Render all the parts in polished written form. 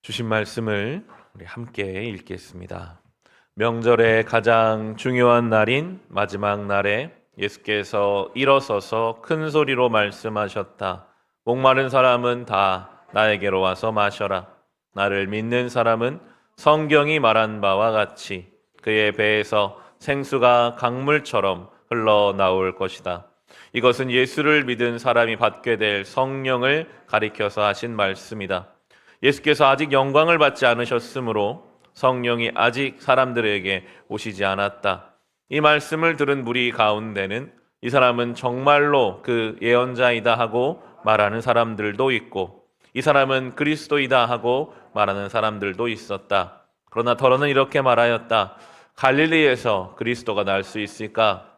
주신 말씀을 우리 함께 읽겠습니다. 명절의 가장 중요한 날인 마지막 날에 예수께서 일어서서 큰 소리로 말씀하셨다. 목마른 사람은 다 나에게로 와서 마셔라. 나를 믿는 사람은 성경이 말한 바와 같이 그의 배에서 생수가 강물처럼 흘러나올 것이다. 이것은 예수를 믿은 사람이 받게 될 성령을 가리켜서 하신 말씀이다. 예수께서 아직 영광을 받지 않으셨으므로 성령이 아직 사람들에게 오시지 않았다. 이 말씀을 들은 무리 가운데는 이 사람은 정말로 그 예언자이다 하고 말하는 사람들도 있고, 이 사람은 그리스도이다 하고 말하는 사람들도 있었다. 그러나 더러는 이렇게 말하였다. 갈릴리에서 그리스도가 날 수 있을까?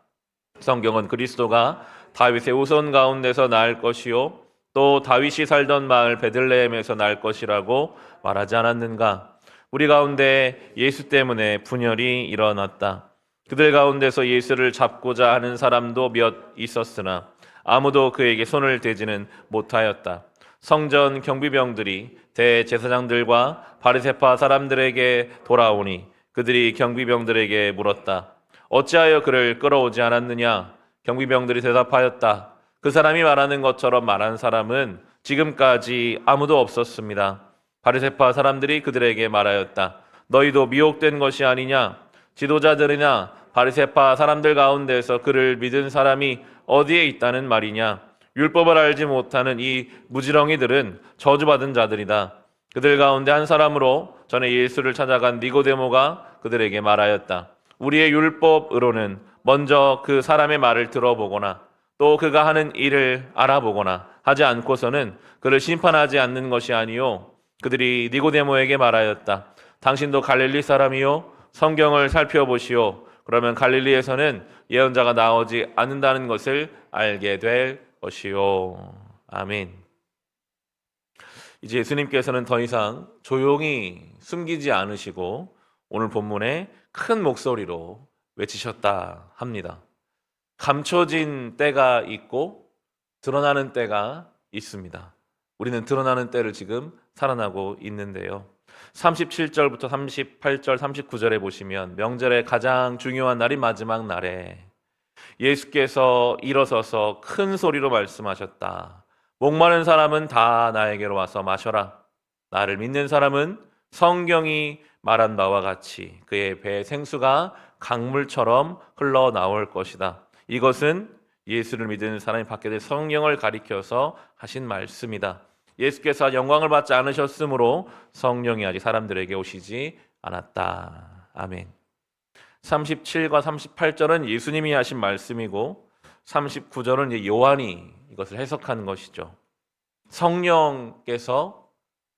성경은 그리스도가 다윗의 후손 가운데서 날 것이요 또 다윗이 살던 마을 베들레헴에서 날 것이라고 말하지 않았는가? 우리 가운데 예수 때문에 분열이 일어났다. 그들 가운데서 예수를 잡고자 하는 사람도 몇 있었으나 아무도 그에게 손을 대지는 못하였다. 성전 경비병들이 대제사장들과 바리새파 사람들에게 돌아오니 그들이 경비병들에게 물었다. 어찌하여 그를 끌어오지 않았느냐? 경비병들이 대답하였다. 그 사람이 말하는 것처럼 말한 사람은 지금까지 아무도 없었습니다. 바리새파 사람들이 그들에게 말하였다. 너희도 미혹된 것이 아니냐? 지도자들이나 바리새파 사람들 가운데서 그를 믿은 사람이 어디에 있다는 말이냐? 율법을 알지 못하는 이 무지렁이들은 저주받은 자들이다. 그들 가운데 한 사람으로 전에 예수를 찾아간 니고데모가 그들에게 말하였다. 우리의 율법으로는 먼저 그 사람의 말을 들어보거나 또 그가 하는 일을 알아보거나 하지 않고서는 그를 심판하지 않는 것이 아니요. 그들이 니고데모에게 말하였다. 당신도 갈릴리 사람이요? 성경을 살펴보시오. 그러면 갈릴리에서는 예언자가 나오지 않는다는 것을 알게 될 것이요. 아멘. 이제 예수님께서는 더 이상 조용히 숨기지 않으시고 오늘 본문에 큰 목소리로 외치셨다 합니다. 감춰진 때가 있고 드러나는 때가 있습니다. 우리는 드러나는 때를 지금 살아나고 있는데요. 37절부터 38절, 39절에 보시면 명절의 가장 중요한 날인 마지막 날에 예수께서 일어서서 큰 소리로 말씀하셨다. 목마른 사람은 다 나에게로 와서 마셔라. 나를 믿는 사람은 성경이 말한 바와 같이 그의 배에 생수가 강물처럼 흘러나올 것이다. 이것은 예수를 믿는 사람이 받게 될 성령을 가리켜서 하신 말씀이다. 예수께서 영광을 받지 않으셨으므로 성령이 아직 사람들에게 오시지 않았다. 아멘. 37과 38절은 예수님이 하신 말씀이고 39절은 요한이 이것을 해석하는 것이죠. 성령께서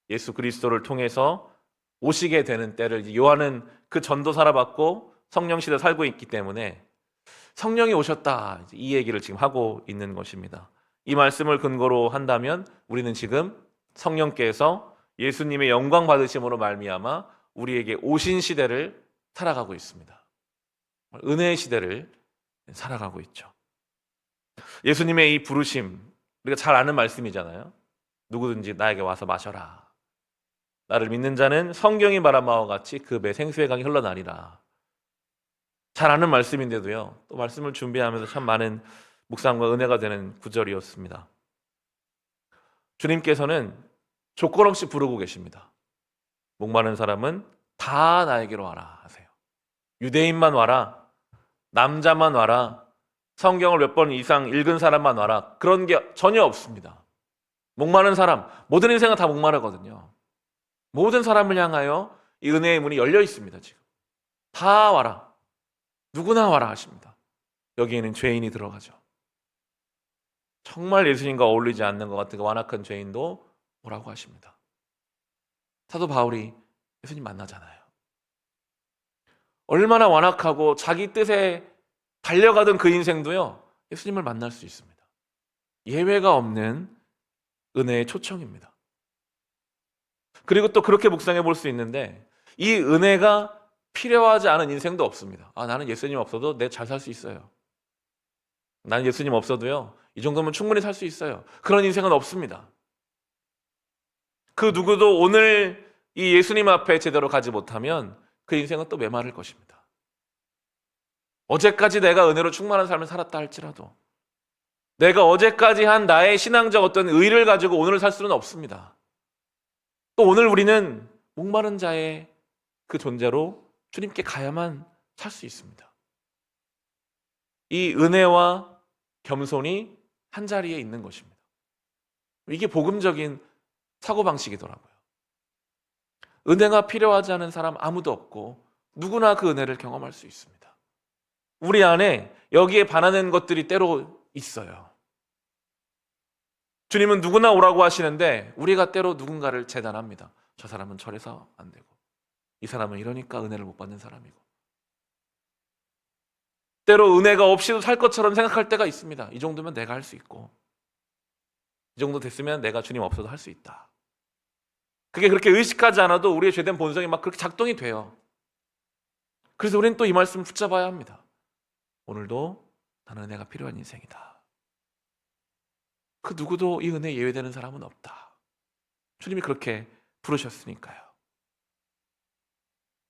예수 그리스도를 통해서 오시게 되는 때를 요한은 그 전도 살아봤고 성령 시대 살고 있기 때문에 성령이 오셨다, 이 얘기를 지금 하고 있는 것입니다. 이 말씀을 근거로 한다면 우리는 지금 성령께서 예수님의 영광 받으심으로 말미암아 우리에게 오신 시대를 살아가고 있습니다. 은혜의 시대를 살아가고 있죠. 예수님의 이 부르심, 우리가 잘 아는 말씀이잖아요. 누구든지 나에게 와서 마셔라. 나를 믿는 자는 성경이 말한 바와 같이 그 배 생수의 강이 흘러나리라. 잘 아는 말씀인데도요, 또 말씀을 준비하면서 참 많은 묵상과 은혜가 되는 구절이었습니다. 주님께서는 조건 없이 부르고 계십니다. 목마른 사람은 다 나에게로 와라 하세요. 유대인만 와라, 남자만 와라, 성경을 몇 번 이상 읽은 사람만 와라, 그런 게 전혀 없습니다. 목마른 사람, 모든 인생은 다 목마르거든요. 모든 사람을 향하여 이 은혜의 문이 열려 있습니다. 지금 다 와라, 누구나 와라 하십니다. 여기에는 죄인이 들어가죠. 정말 예수님과 어울리지 않는 것 같은 그 완악한 죄인도 오라고 하십니다. 사도 바울이 예수님 만나잖아요. 얼마나 완악하고 자기 뜻에 달려가던 그 인생도요, 예수님을 만날 수 있습니다. 예외가 없는 은혜의 초청입니다. 그리고 또 그렇게 묵상해 볼 수 있는데 이 은혜가 필요하지 않은 인생도 없습니다. 나는 예수님 없어도 내 잘 살 수 있어요. 나는 예수님 없어도요, 이 정도면 충분히 살 수 있어요. 그런 인생은 없습니다. 그 누구도 오늘 이 예수님 앞에 제대로 가지 못하면 그 인생은 또 메마를 것입니다. 어제까지 내가 은혜로 충만한 삶을 살았다 할지라도 내가 어제까지 한 나의 신앙적 어떤 의를 가지고 오늘을 살 수는 없습니다. 또 오늘 우리는 목마른 자의 그 존재로 주님께 가야만 살 수 있습니다. 이 은혜와 겸손이 한 자리에 있는 것입니다. 이게 복음적인 사고방식이더라고요. 은혜가 필요하지 않은 사람 아무도 없고 누구나 그 은혜를 경험할 수 있습니다. 우리 안에 여기에 반하는 것들이 때로 있어요. 주님은 누구나 오라고 하시는데 우리가 때로 누군가를 재단합니다. 저 사람은 저래서 안 되고 이 사람은 이러니까 은혜를 못 받는 사람이고, 때로 은혜가 없이도 살 것처럼 생각할 때가 있습니다. 이 정도면 내가 할 수 있고, 이 정도 됐으면 내가 주님 없어도 할 수 있다. 그게 그렇게 의식하지 않아도 우리의 죄된 본성이 막 그렇게 작동이 돼요. 그래서 우리는 또 이 말씀을 붙잡아야 합니다. 오늘도 나는 은혜가 필요한 인생이다. 그 누구도 이 은혜에 예외되는 사람은 없다. 주님이 그렇게 부르셨으니까요.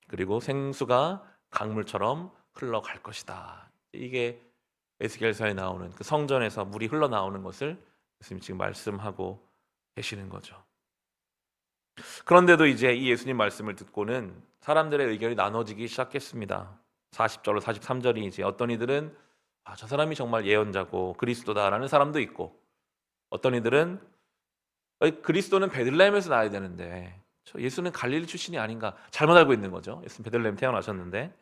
그리고 생수가 강물처럼 흘러갈 것이다. 이게 에스겔서에 나오는 그 성전에서 물이 흘러나오는 것을 예수님 지금 말씀하고 계시는 거죠. 그런데도 이제 이 예수님 말씀을 듣고는 사람들의 의견이 나눠지기 시작했습니다. 40절로 43절이 이제 어떤 이들은 저 사람이 정말 예언자고 그리스도다라는 사람도 있고, 어떤 이들은 그리스도는 베들레헴에서 나야 되는데 예수는 갈릴리 출신이 아닌가, 잘못 알고 있는 거죠. 예수는 베들레헴 태어나셨는데.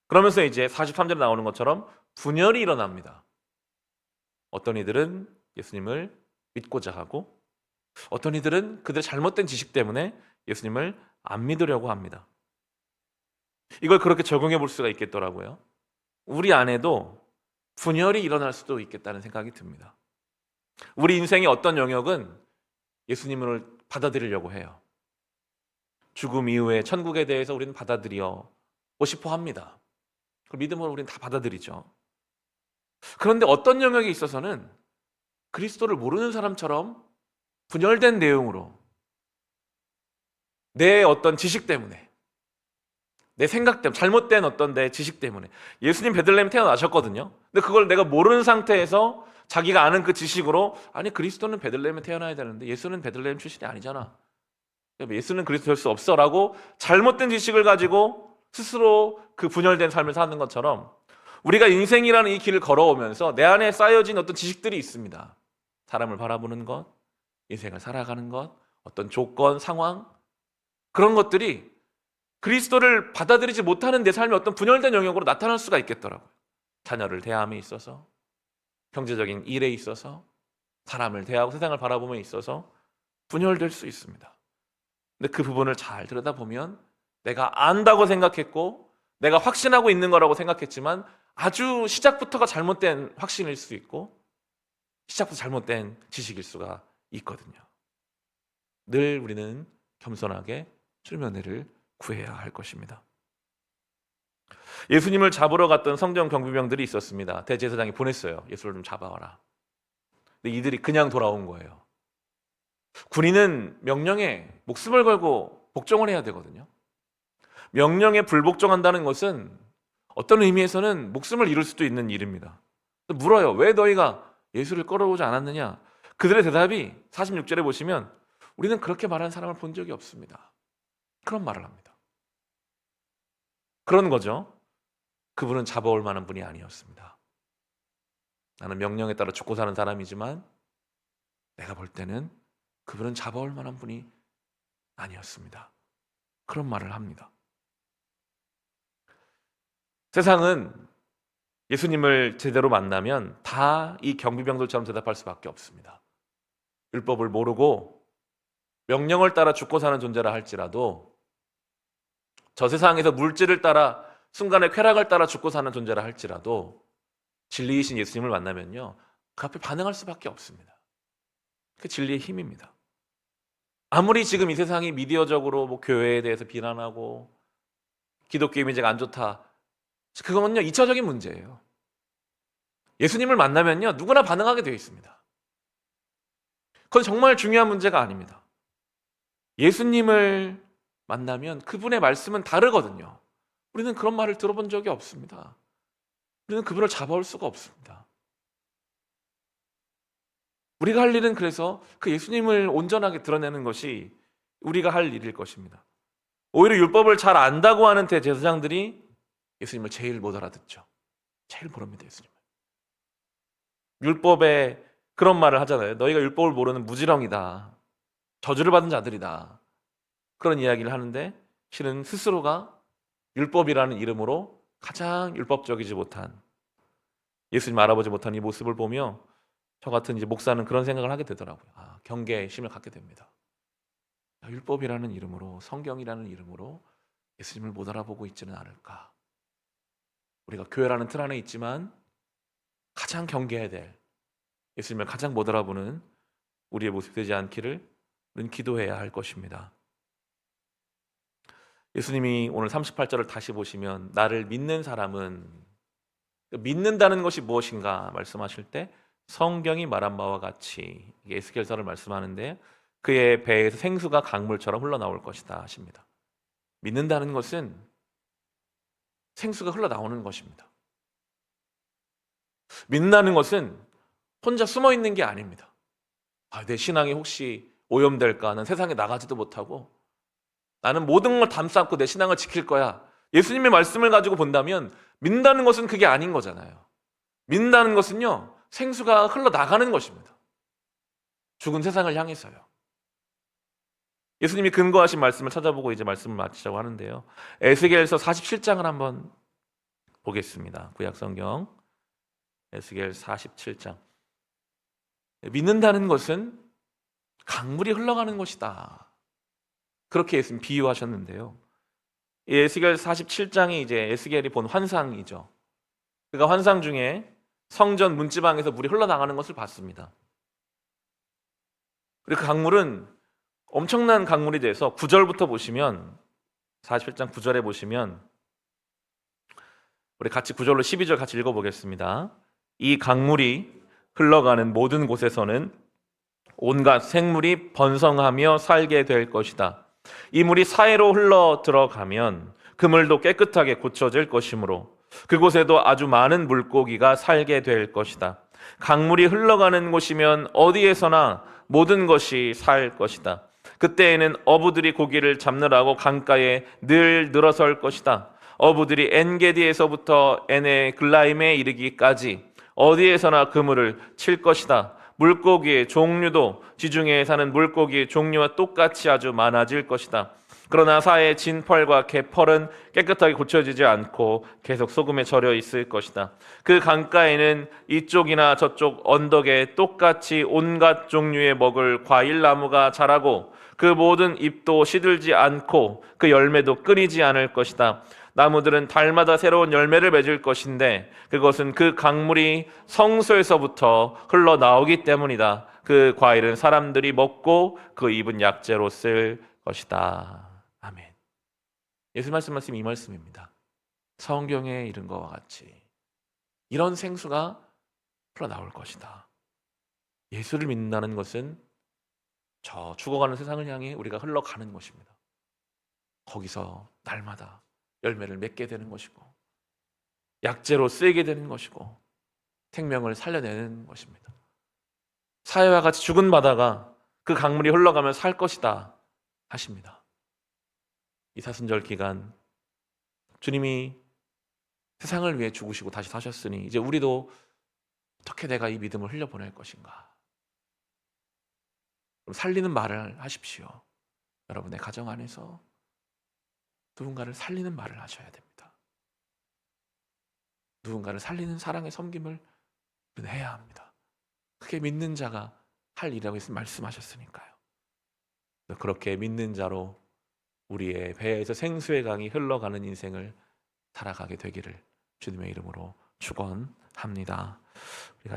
그러면서 이제 43절에 나오는 것처럼 분열이 일어납니다. 어떤 이들은 예수님을 믿고자 하고, 어떤 이들은 그들의 잘못된 지식 때문에 예수님을 안 믿으려고 합니다. 이걸 그렇게 적용해 볼 수가 있겠더라고요. 우리 안에도 분열이 일어날 수도 있겠다는 생각이 듭니다. 우리 인생의 어떤 영역은 예수님을 받아들이려고 해요. 죽음 이후에 천국에 대해서 우리는 받아들이고 싶어 합니다. 그 믿음으로 우리는 다 받아들이죠. 그런데 어떤 영역에 있어서는 그리스도를 모르는 사람처럼 분열된 내용으로 내 어떤 지식 때문에, 내 생각 때문에, 잘못된 어떤 내 지식 때문에, 예수님 베들레헴 태어나셨거든요. 근데 그걸 내가 모르는 상태에서 자기가 아는 그 지식으로, 아니 그리스도는 베들레헴에 태어나야 되는데 예수는 베들레헴 출신이 아니잖아, 예수는 그리스도 될 수 없어 라고 잘못된 지식을 가지고 스스로 그 분열된 삶을 사는 것처럼 우리가 인생이라는 이 길을 걸어오면서 내 안에 쌓여진 어떤 지식들이 있습니다. 사람을 바라보는 것, 인생을 살아가는 것, 어떤 조건, 상황, 그런 것들이 그리스도를 받아들이지 못하는 내 삶의 어떤 분열된 영역으로 나타날 수가 있겠더라고요. 자녀를 대함에 있어서, 경제적인 일에 있어서, 사람을 대하고 세상을 바라봄에 있어서 분열될 수 있습니다. 근데 그 부분을 잘 들여다보면 내가 안다고 생각했고 내가 확신하고 있는 거라고 생각했지만 아주 시작부터가 잘못된 확신일 수 있고 시작부터 잘못된 지식일 수가 있거든요. 늘 우리는 겸손하게 주님의 은혜를 구해야 할 것입니다. 예수님을 잡으러 갔던 성전 경비병들이 있었습니다. 대제사장이 보냈어요. 예수를 좀 잡아와라. 근데 이들이 그냥 돌아온 거예요. 군인은 명령에 목숨을 걸고 복종을 해야 되거든요. 명령에 불복종한다는 것은 어떤 의미에서는 목숨을 잃을 수도 있는 일입니다. 물어요. 왜 너희가 예수를 끌어오지 않았느냐? 그들의 대답이 46절에 보시면 우리는 그렇게 말하는 사람을 본 적이 없습니다. 그런 말을 합니다. 그런 거죠. 그분은 잡아올 만한 분이 아니었습니다. 나는 명령에 따라 죽고 사는 사람이지만 내가 볼 때는 그분은 잡아올 만한 분이 아니었습니다. 그런 말을 합니다. 세상은 예수님을 제대로 만나면 다 이 경비병들처럼 대답할 수밖에 없습니다. 율법을 모르고 명령을 따라 죽고 사는 존재라 할지라도, 저 세상에서 물질을 따라 순간의 쾌락을 따라 죽고 사는 존재라 할지라도 진리이신 예수님을 만나면요, 그 앞에 반응할 수밖에 없습니다. 그 진리의 힘입니다. 아무리 지금 이 세상이 미디어적으로 교회에 대해서 비난하고 기독교 이미지가 안 좋다, 그건요 2차적인 문제예요. 예수님을 만나면요 누구나 반응하게 되어 있습니다. 그건 정말 중요한 문제가 아닙니다. 예수님을 만나면 그분의 말씀은 다르거든요. 우리는 그런 말을 들어본 적이 없습니다. 우리는 그분을 잡아올 수가 없습니다. 우리가 할 일은 그래서 그 예수님을 온전하게 드러내는 것이 우리가 할 일일 것입니다. 오히려 율법을 잘 안다고 하는 대제사장들이 예수님을 제일 못 알아듣죠. 제일 모릅니다, 예수님을. 율법에 그런 말을 하잖아요. 너희가 율법을 모르는 무지렁이다. 저주를 받은 자들이다. 그런 이야기를 하는데 실은 스스로가 율법이라는 이름으로 가장 율법적이지 못한, 예수님 알아보지 못한 이 모습을 보며 저 같은 이제 목사는 그런 생각을 하게 되더라고요. 경계의 심을 갖게 됩니다. 율법이라는 이름으로, 성경이라는 이름으로 예수님을 못 알아보고 있지는 않을까. 우리가 교회라는 틀 안에 있지만 가장 경계해야 될, 예수님을 가장 못 알아보는 우리의 모습이 되지 않기를 우리는 기도해야 할 것입니다. 예수님이 오늘 38절을 다시 보시면 나를 믿는 사람은, 믿는다는 것이 무엇인가 말씀하실 때 성경이 말한 바와 같이, 에스겔서를 말씀하는데 그의 배에서 생수가 강물처럼 흘러나올 것이다 하십니다. 믿는다는 것은 생수가 흘러나오는 것입니다. 믿는다는 것은 혼자 숨어 있는 게 아닙니다. 내 신앙이 혹시 오염될까? 나는 세상에 나가지도 못하고 나는 모든 걸 담쌓고 내 신앙을 지킬 거야. 예수님의 말씀을 가지고 본다면 믿는다는 것은 그게 아닌 거잖아요. 믿는다는 것은요, 생수가 흘러나가는 것입니다. 죽은 세상을 향해서요. 예수님이 근거하신 말씀을 찾아보고 이제 말씀을 마치자고 하는데요. 에스겔서 47장을 한번 보겠습니다. 구약성경 에스겔 47장. 믿는다는 것은 강물이 흘러가는 것이다. 그렇게 예수님 비유하셨는데요. 에스겔 47장이 이제 에스겔이 본 환상이죠. 그가 환상 중에 성전 문지방에서 물이 흘러나가는 것을 봤습니다. 그리고 그 강물은 엄청난 강물이 돼서 9절부터 보시면, 47장 9절에 보시면, 우리 같이 9절로 12절 같이 읽어보겠습니다. 이 강물이 흘러가는 모든 곳에서는 온갖 생물이 번성하며 살게 될 것이다. 이 물이 사해로 흘러 들어가면 그 물도 깨끗하게 고쳐질 것이므로 그곳에도 아주 많은 물고기가 살게 될 것이다. 강물이 흘러가는 곳이면 어디에서나 모든 것이 살 것이다. 그때에는 어부들이 고기를 잡느라고 강가에 늘 늘어설 것이다. 어부들이 엔게디에서부터 에네글라임에 이르기까지 어디에서나 그물을 칠 것이다. 물고기의 종류도 지중해에 사는 물고기의 종류와 똑같이 아주 많아질 것이다. 그러나 사해의 진펄과 개펄은 깨끗하게 고쳐지지 않고 계속 소금에 절여 있을 것이다. 그 강가에는 이쪽이나 저쪽 언덕에 똑같이 온갖 종류의 먹을 과일나무가 자라고 그 모든 잎도 시들지 않고 그 열매도 끊이지 않을 것이다. 나무들은 달마다 새로운 열매를 맺을 것인데 그것은 그 강물이 성소에서부터 흘러나오기 때문이다. 그 과일은 사람들이 먹고 그 잎은 약재로 쓸 것이다. 아멘. 예수 말씀이 이 말씀입니다. 성경에 이른 것과 같이 이런 생수가 흘러나올 것이다. 예수를 믿는다는 것은 저 죽어가는 세상을 향해 우리가 흘러가는 것입니다. 거기서 날마다 열매를 맺게 되는 것이고 약재로 쓰이게 되는 것이고 생명을 살려내는 것입니다. 사해와 같이 죽은 바다가 그 강물이 흘러가며 살 것이다 하십니다. 이 사순절 기간 주님이 세상을 위해 죽으시고 다시 사셨으니 이제 우리도 어떻게 내가 이 믿음을 흘려보낼 것인가. 살리는 말을 하십시오. 여러분의 가정 안에서 누군가를 살리는 말을 하셔야 됩니다. 누군가를 살리는 사랑의 섬김을 해야 합니다. 그게 믿는 자가 할 일이라고 말씀하셨으니까요. 그렇게 믿는 자로 우리의 배에서 생수의 강이 흘러가는 인생을 살아가게 되기를 주님의 이름으로 축원합니다.